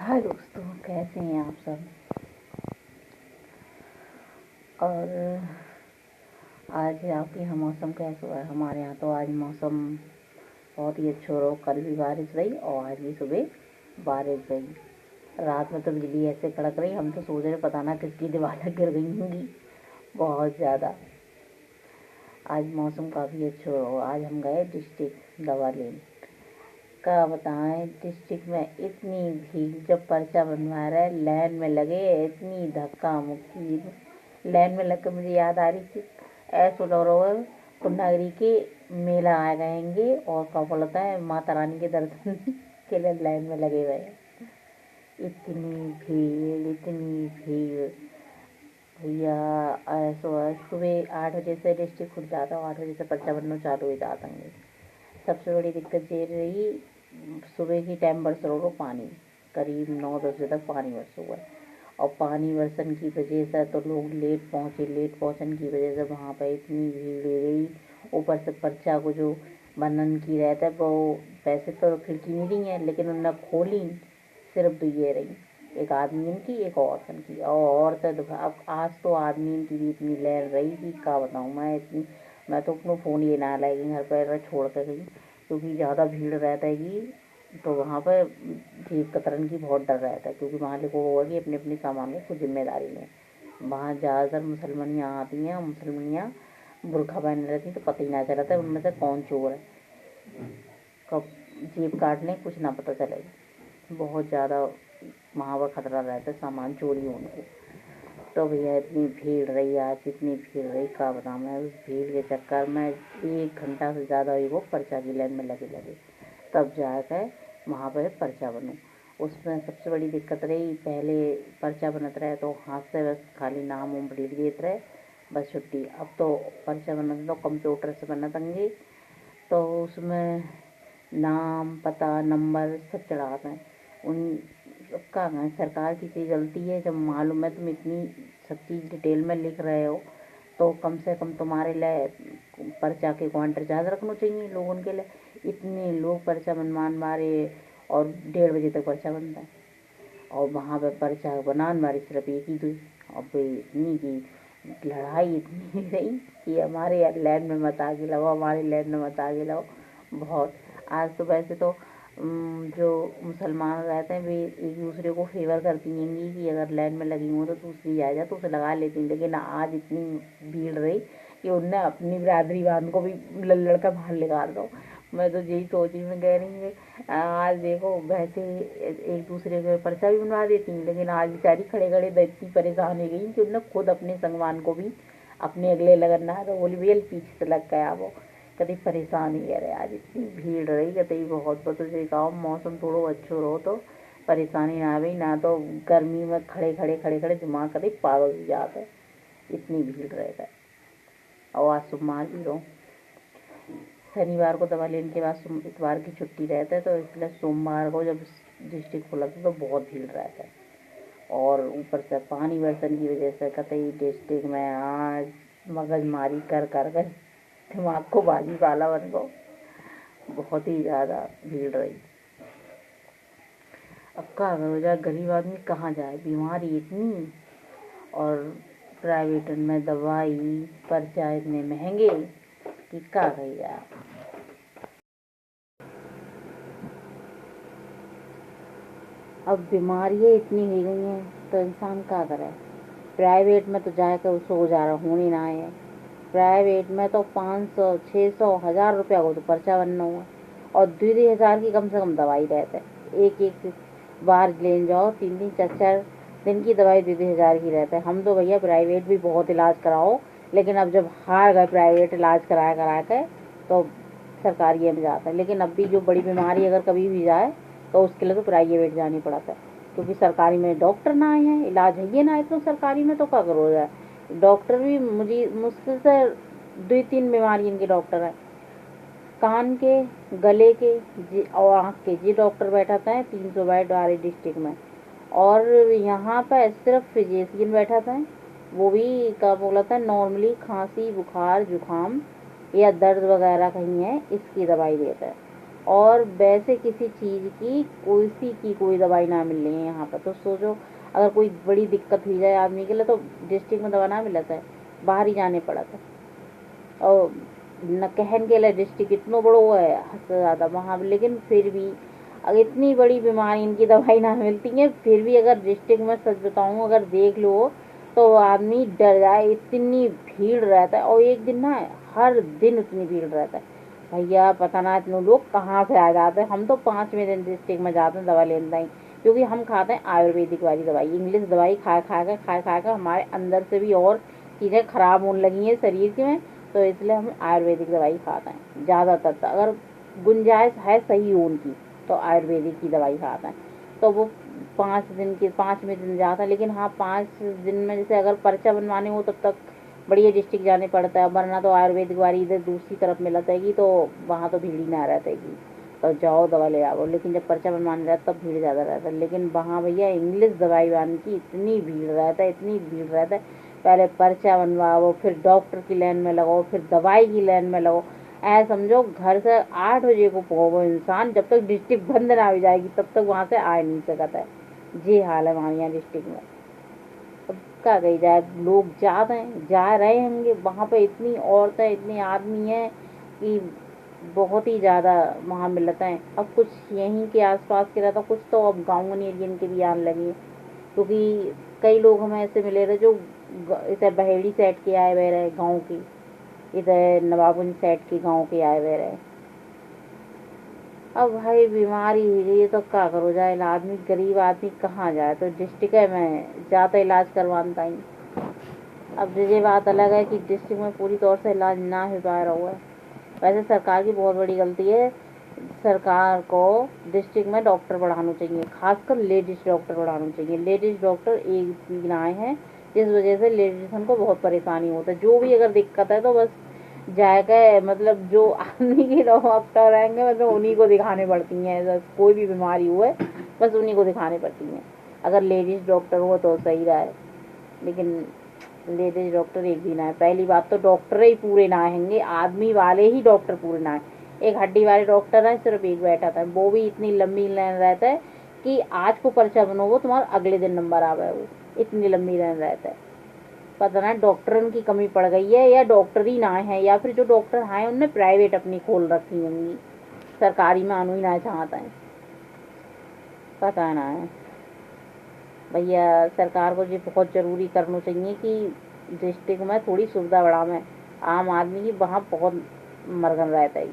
हाय दोस्तों, कैसे हैं आप सब। और आज आपके यहाँ मौसम कैसा हुआ है। हमारे यहाँ तो आज मौसम बहुत ही अच्छा रहा। कल भी बारिश रही और आज भी सुबह बारिश रही। रात में तो बिजली ऐसे कड़क रही, हम तो सोच रहे पता ना किसकी दीवारें गिर गई होंगी, बहुत ज़्यादा। आज मौसम काफ़ी अच्छा रहा। आज हम गए डिस्ट्रिक्ट दवा लेने। क्या बताएं, डिस्ट्रिक्ट में इतनी भीड़, जब पर्चा बनवा रहे लाइन में लगे, इतनी धक्का मुक्की। लाइन में लग कर मुझे याद आ रही थी, ऐसा लग रहा है पूर्णागिरी के मेला आ गएंगे और क्या बोलता है माता रानी के दर्शन के लिए लाइन में लगे हुए हैं। इतनी भीड़, इतनी भीड़ भैया। ऐसा सुबह 8 बजे से डिस्ट्रिक्ट खुल जाता है, 8 बजे से पर्चा बनना चालू हो जाता है। सबसे बड़ी दिक्कत ये रही, सुबह की टाइम बरस रहा पानी, करीब 9-10 बजे तक पानी बरस हुआ है। और पानी बरसन की वजह से तो लोग लेट पहुँचन की वजह से वहाँ पर इतनी भीड़ रही। ऊपर से पर्चा को जो बनन की रहता है वो वैसे तो खिड़की नहीं रही है, लेकिन उन्होंने खोली सिर्फ 2 रही, एक आदमी की एक औरतन की। और औरतें तो अब आज तो आदमी की भी इतनी लहर रही कि क्या बताऊँ मैं तो अपना फ़ोन ये ना लाएगी घर पर छोड़ कर गई, क्योंकि ज़्यादा भीड़ रहता है कि तो वहाँ पर जेब कतरन की बहुत डर रहता है। क्योंकि वहाँ लोगों को होगा कि अपने अपने सामान में खुद जिम्मेदारी लें। वहाँ ज़्यादातर मुसलमानियाँ आती हैं, मुसलमानियाँ बुर्खा पहने रहती, तो पता ही ना चलता है उनमें से कौन चोर है, कब जेब काट लें कुछ ना पता चलेगा। बहुत ज़्यादा वहाँ पर खतरा रहता है सामान चोरी होने को। तो भैया इतनी भीड़ रही, आज इतनी भीड़ रही क्या बताऊँ मैं। उस भीड़ के चक्कर में 1 घंटा से ज़्यादा हुई वो पर्चा की लाइन में लगे तब जाकर वहाँ पर पर्चा बनूँ। उसमें सबसे बड़ी दिक्कत रही, पहले पर्चा बनत रहे तो हाथ से बस खाली नाम उम लिख देते रहे, बस छुट्टी। अब तो पर्चा बनत तो कंप्यूटर से बनत अंगे, तो उसमें नाम पता नंबर सब चढ़ाते हैं। उन सबका सरकार की चीज़ गलती है। जब मालूम है तुम इतनी सब चीज़ डिटेल में लिख रहे हो, तो कम से कम तुम्हारे लिए पर्चा के क्वांटर ज़्यादा रखना चाहिए लोगों के लिए। इतने लोग पर्चा बनवान मारे और 1:30 बजे तक पर्चा बनता है, और वहाँ पर पर्चा बनान मारी सिर्फ एक ही हुई। अब इतनी की लड़ाई इतनी रही कि हमारे लाइन में मत आगे लगाओ, हमारे लाइन में मत आगे लगाओ। बहुत आज तो वैसे तो जो मुसलमान रहते हैं वे एक दूसरे को फेवर करती हैं कि अगर लाइन में लगी हो तो दूसरी आ जाए तो उसे लगा लेती हैं। लेकिन आज इतनी भीड़ रही कि उनने अपनी बिरादरी वालों को भी लड़ कर बाहर निकाल दो। मैं तो यही सोच रही, मैं कह रही हूँ आज देखो वैसे एक दूसरे को पर्चा भी बनवा देती हैं, लेकिन आज बेचारी खड़े खड़े इतनी परेशान हो गई कि उन्होंने खुद अपने संगवान को भी अपने अगले लगन ना, तो बोली भैया पीछे से लग गया वो कभी परेशान ही रहे। आज इतनी भीड़ रही कतई बहुत तुझे कहा मौसम थोड़ा अच्छा रहो तो परेशानी ना आवे, ना तो गर्मी में खड़े खड़े दिमाग कभी पागल हो जाता है, इतनी भीड़ रहता है। और आज सोमवार भी रहो, शनिवार को दवा लेने के बाद इतवार की छुट्टी रहता है, तो इसलिए सोमवार को जब डिस्ट्रिक्ट खुला था तो बहुत भीड़ रहता है। और ऊपर से पानी बरसन की वजह से कतई डिस्ट्रिक्ट में आज मगजमारी कर दिमाग को बाजी वाला बन गो, बहुत ही ज़्यादा भीड़ रही। अब क्या करो जाए, गरीब आदमी कहाँ जाए, बीमारी इतनी, और प्राइवेट में दवाई पर्चा इतने महंगे कि क्या कही जाए। अब बीमारियाँ इतनी हो गई हैं तो इंसान क्या करे। प्राइवेट में तो जाकर सो जा रहा होनी ना है। प्राइवेट में तो 500, 600, 1000 रुपया को तो पर्चा बनना हुआ, और 2-2 हज़ार की कम से कम दवाई रहता है। एक बार लेने जाओ 3-3, 4-4 दिन की दवाई 2-2 हज़ार की रहता है। हम तो भैया प्राइवेट भी बहुत इलाज कराओ, लेकिन अब जब हार गए प्राइवेट इलाज करा के तो सरकारी में जाता है। लेकिन अब भी जो बड़ी बीमारी अगर कभी भी जाए तो उसके लिए तो प्राइवेट जानी पड़ता है, क्योंकि सरकारी में डॉक्टर ना आए हैं, इलाज है ये ना है, तो सरकारी में तो क्या करो जाए। डॉक्टर भी मुश्किल से 2-3 बीमारी इनके डॉक्टर हैं, कान के, गले के और आँख के, ये डॉक्टर बैठा था 300 बेड वाले डिस्ट्रिक्ट में। और यहाँ पर सिर्फ फिजिशियन बैठा था, वो भी क्या बोला था नॉर्मली खांसी बुखार जुकाम या दर्द वगैरह कहीं है इसकी दवाई देता है। और वैसे किसी चीज़ की कोई दवाई ना मिल रही है यहाँ पर। तो सोचो अगर कोई बड़ी दिक्कत हुई जाए आदमी के लिए तो डिस्ट्रिक्ट में दवा ना मिलता है, बाहर ही जाने पड़ा था। और न कहन के लिए डिस्ट्रिक्ट इतना बड़ो है हद से ज़्यादा वहाँ, लेकिन फिर भी अगर इतनी बड़ी बीमारी इनकी दवाई ना मिलती है, फिर भी अगर डिस्ट्रिक्ट में सच बताऊँ अगर देख लो तो आदमी डर जाए, इतनी भीड़ रहता है। और एक दिन ना हर दिन उतनी भीड़ रहता है भैया, पता ना इतने लोग कहाँ से आ जाते हैं। हम तो 5वें दिन डिस्ट्रिक्ट में जाते हैं दवा लेने ही, क्योंकि हम खाते हैं आयुर्वेदिक वाली दवाई। इंग्लिश दवाई खा कर हमारे अंदर से भी और चीज़ें खराब होने लगी हैं शरीर के में, तो इसलिए हम आयुर्वेदिक दवाई खाते हैं ज़्यादातर। अगर गुंजाइश है सही हो उनकी तो आयुर्वेदिक की दवाई खाते हैं। तो वो 5वें दिन जाता है। लेकिन हाँ 5 दिन में जैसे अगर पर्चा बनवाने हो तब तक बढ़िया डिस्ट्रिक्ट जाने पड़ता है, वरना तो आयुर्वेदिक वाली इधर दूसरी तरफ मिलतेगी तो वहाँ तो भीड़ ही ना रहतेगी, तो जाओ दवा ले आओ। लेकिन जब पर्चा बनवाने रहता तब भीड़ ज़्यादा रहता है। लेकिन वहाँ भैया इंग्लिश दवाई वाले की इतनी भीड़ रहता है, इतनी भीड़ रहता है, पहले पर्चा बनवाओ, फिर डॉक्टर की लाइन में लगाओ, फिर दवाई की लाइन में लगाओ। ऐसा समझो घर से 8 बजे को पहुँचो इंसान, जब तक डिस्ट्रिक्ट बंद ना हो जाएगी तब तक वहाँ से आ नहीं सकता है। ये हाल है हमारे यहाँ डिस्ट्रिक्ट में। अब क्या कही जाए, लोग जा रहे होंगे वहाँ पे, इतनी औरतें इतने आदमी हैं कि बहुत ही ज़्यादा वहाँ मिलते हैं। अब कुछ यहीं के आसपास के रहता, कुछ तो अब गाँव एरियन के भी आने लगे, क्योंकि कई लोग हमें ऐसे मिले थे जो इधर बहेड़ी साइड के आए हुए रहे, गाँव की इधर नवाबगंज साइड के गाँव के आए हुए रहे। अब भाई बीमारी ही गई तो क्या करो जाए, आदमी गरीब आदमी कहाँ जाए, तो डिस्ट्रिक्ट में जाता इलाज करवाता ही। अब ये बात अलग है कि डिस्ट्रिक्ट में पूरी तौर से इलाज ना हो पा रहा हुआ है। वैसे सरकार की बहुत बड़ी गलती है, सरकार को डिस्ट्रिक्ट में डॉक्टर बढ़ाना चाहिए, खासकर लेडीज डॉक्टर बढ़ाना चाहिए। लेडीज डॉक्टर एक भी आए हैं, जिस वजह से लेडीज को बहुत परेशानी होता है। जो भी अगर दिक्कत है तो बस जाकर मतलब जो आदमी की डॉक्टर रहेंगे मतलब उन्हीं को दिखाने पड़ती हैं, कोई भी बीमारी हुए बस उन्हीं को दिखाने पड़ती हैं। अगर लेडीज डॉक्टर हो तो सही रहे, लेकिन लेडीज डॉक्टर एक भी ना है। पहली बात तो डॉक्टर ही पूरे ना आएंगे, आदमी वाले ही डॉक्टर पूरे ना है। एक हड्डी वाले डॉक्टर है, सिर्फ एक बैठा था, वो भी इतनी लंबी लाइन रहता है कि आज को पर्चा बनोगे तुम्हारा अगले दिन नंबर आवे, वो इतनी लंबी लाइन रहता है। पता ना डॉक्टरों की कमी पड़ गई है या डॉक्टर ही ना है, या फिर जो डॉक्टर हैं उनने प्राइवेट अपनी खोल रखी होंगी, सरकारी में आना ही ना चाहता है, पता ना है। भैया सरकार को ये बहुत ज़रूरी करना चाहिए कि डिस्ट्रिक्ट में थोड़ी सुविधा बढ़ावे, आम आदमी की वहाँ बहुत मरगन रहता है।